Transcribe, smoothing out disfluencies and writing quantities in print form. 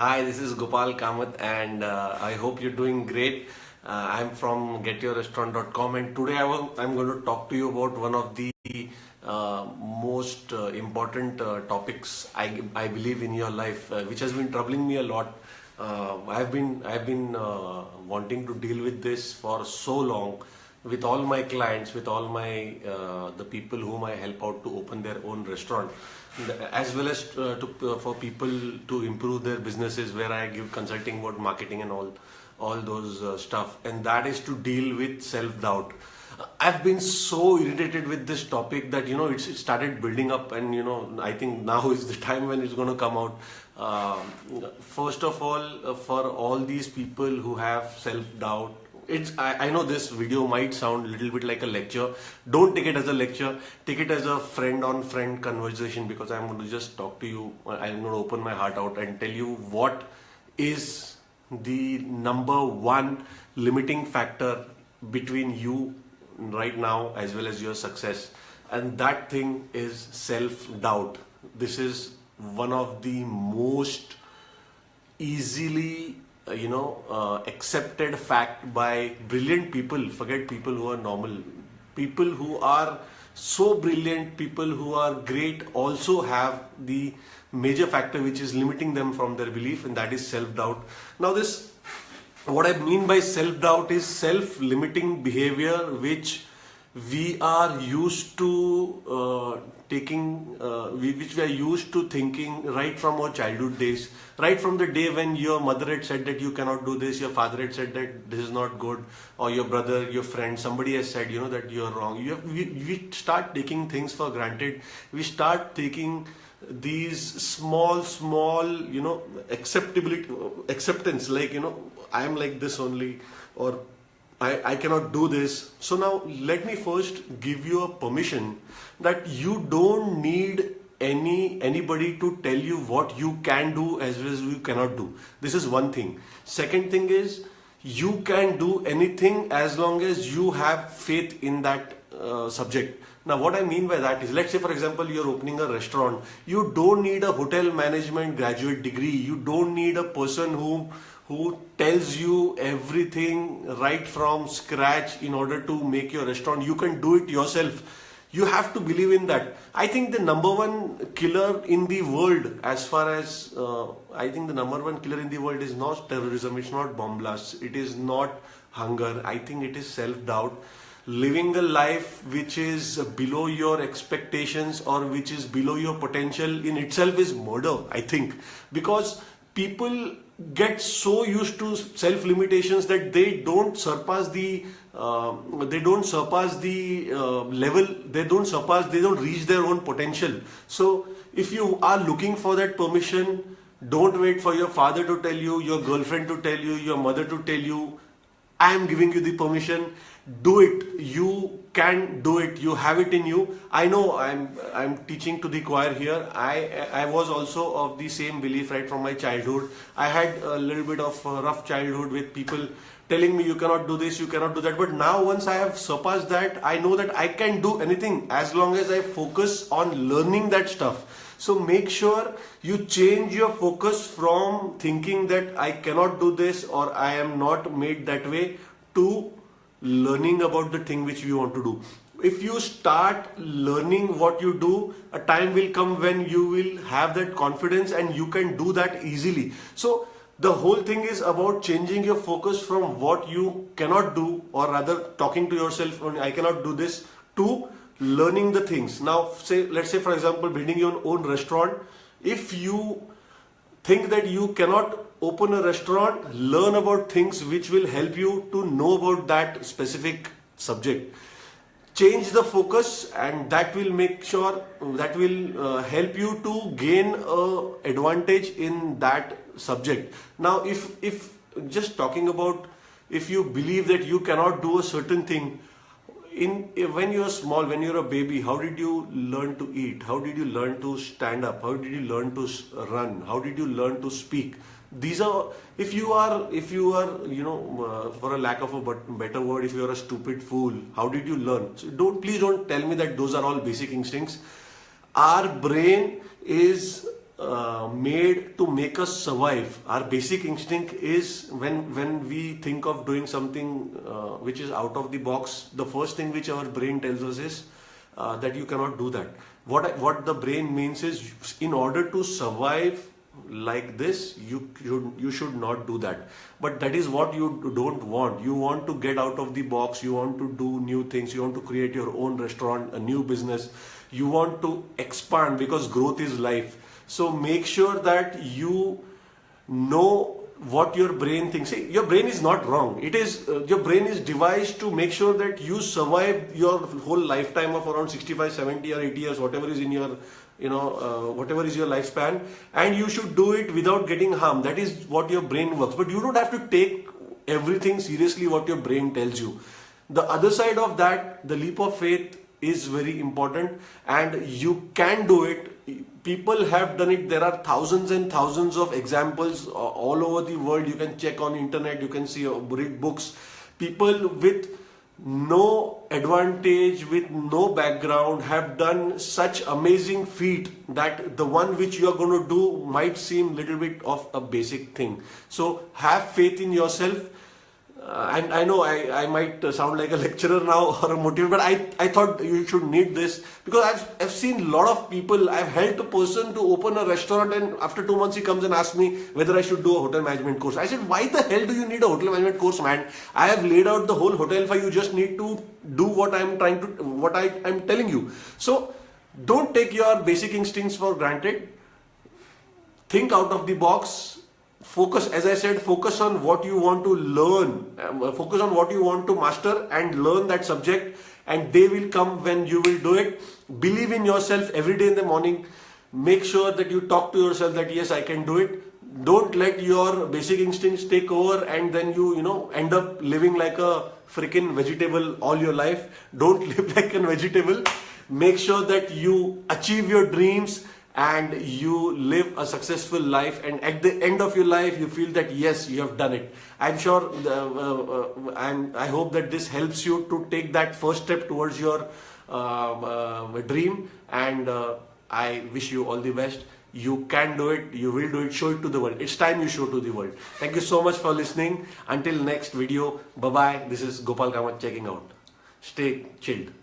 Hi, this is Gopal Kamath, and I hope you're doing great. I'm from getyourrestaurant.com, and today I'm going to talk to you about one of the most important topics I believe in your life, which has been troubling me a lot. I've been wanting to deal with this for so long, with all my clients, with all my the people whom I help out to open their own restaurant, as well as for people to improve their businesses, where I give consulting about marketing and all those stuff, and that is to deal with self-doubt. I've been so irritated with this topic that it started building up, and I think now is the time when it's going to come out. First of all, for all these people who have self-doubt, I know this video might sound a little bit like a lecture. Don't take it as a lecture. Take it as a friend-on-friend conversation, because I'm going to just talk to you. I'm going to open my heart out and tell you what is the number one limiting factor between you right now as well as your success. And that thing is self-doubt. This is one of the most easily accepted fact by brilliant people. Forget people who are normal. People who are so brilliant, people who are great, also have the major factor which is limiting them from their belief, and that is self-doubt. Now what I mean by self-doubt is self-limiting behavior which we are used to which we are used to thinking right from our childhood days, right from the day when your mother had said that you cannot do this, your father had said that this is not good, or your brother, your friend, somebody has said that you are wrong. We start taking things for granted. We start taking these small acceptance, like I am like this only, or I cannot do this. So now let me first give you a permission that you don't need anybody to tell you what you can do as well as you cannot do. This is one thing. Second thing is, you can do anything as long as you have faith in that subject. Now what I mean by that is, let's say for example you're opening a restaurant. You don't need a hotel management graduate degree. You don't need a person who tells you everything right from scratch in order to make your restaurant. You can do it yourself. You have to believe in that. I think the number one killer in the world, as far as I think the number one killer in the world is not terrorism, it's not bomb blasts, it is not hunger. I think it is self-doubt. Living a life which is below your expectations or which is below your potential in itself is murder, I think, because people get so used to self-limitations that they don't surpass the level, they don't reach their own potential. So if you are looking for that permission, don't wait for your father to tell you, your girlfriend to tell you, your mother to tell you. I am giving you the permission. Do it. You can do it. You have it in you. I know I'm teaching to the choir here. I was also of the same belief right from my childhood. I had a little bit of a rough childhood with people telling me you cannot do this, you cannot do that. But now once I have surpassed that, I know that I can do anything as long as I focus on learning that stuff. So make sure you change your focus from thinking that I cannot do this or I am not made that way to learning about the thing which you want to do. If you start learning what you do, a time will come when you will have that confidence and you can do that easily. So the whole thing is about changing your focus from what you cannot do, or rather talking to yourself, I cannot do this, to learning the things. Now let's say for example building your own restaurant. If you think that you cannot open a restaurant, learn about things which will help you to know about that specific subject. Change the focus, and that will help you to gain an advantage in that subject. Now if just talking about, if you believe that you cannot do a certain thing, when you're small, when you're a baby, how did you learn to eat? How did you learn to stand up? How did you learn to run? How did you learn to speak? These are, if you are for a lack of a better word, if you are a stupid fool, how did you learn? So please don't tell me that those are all basic instincts. Our brain is made to make us survive. Our basic instinct is when we think of doing something which is out of the box, the first thing which our brain tells us is that you cannot do that. What the brain means is, in order to survive like this, you should not do that. But that is what you don't want. You want to get out of the box. You want to do new things. You want to create your own restaurant, a new business. You want to expand, because growth is life. So make sure that you know what your brain thinks. See, your brain is not wrong. It is your brain is devised to make sure that you survive your whole lifetime of around 65, 70 or 80 years, whatever is in your whatever is your lifespan, and you should do it without getting harmed. That is what your brain works. But you don't have to take everything seriously what your brain tells you. The other side of that, the leap of faith, is very important, and you can do it. People have done it. There are thousands and thousands of examples all over the world. You can check on internet, you can see, read books. People with no advantage, with no background, have done such amazing feat that the one which you are going to do might seem little bit of a basic thing. So have faith in yourself. And I know I might sound like a lecturer now or a motivator, but I thought you should need this, because I've seen a lot of people. I've helped a person to open a restaurant, and after 2 months he comes and asks me whether I should do a hotel management course. I said, why the hell do you need a hotel management course, man? I have laid out the whole hotel for you. Just need to do what I'm telling you. So don't take your basic instincts for granted. Think out of the box. Focus, as I said, focus on what you want to learn, focus on what you want to master and learn that subject, and they will come when you will do it. Believe in yourself every day in the morning. Make sure that you talk to yourself that yes, I can do it. Don't let your basic instincts take over and then you end up living like a freaking vegetable all your life. Don't live like a vegetable. Make sure that you achieve your dreams and you live a successful life, and at the end of your life you feel that yes, you have done it. I'm sure I hope that this helps you to take that first step towards your dream, and I wish you all the best. You can do it, you will do it. Show it to the world. It's time you show to the world. Thank you so much for listening. Until next video, bye bye. This is Gopal Kamath checking out. Stay chilled.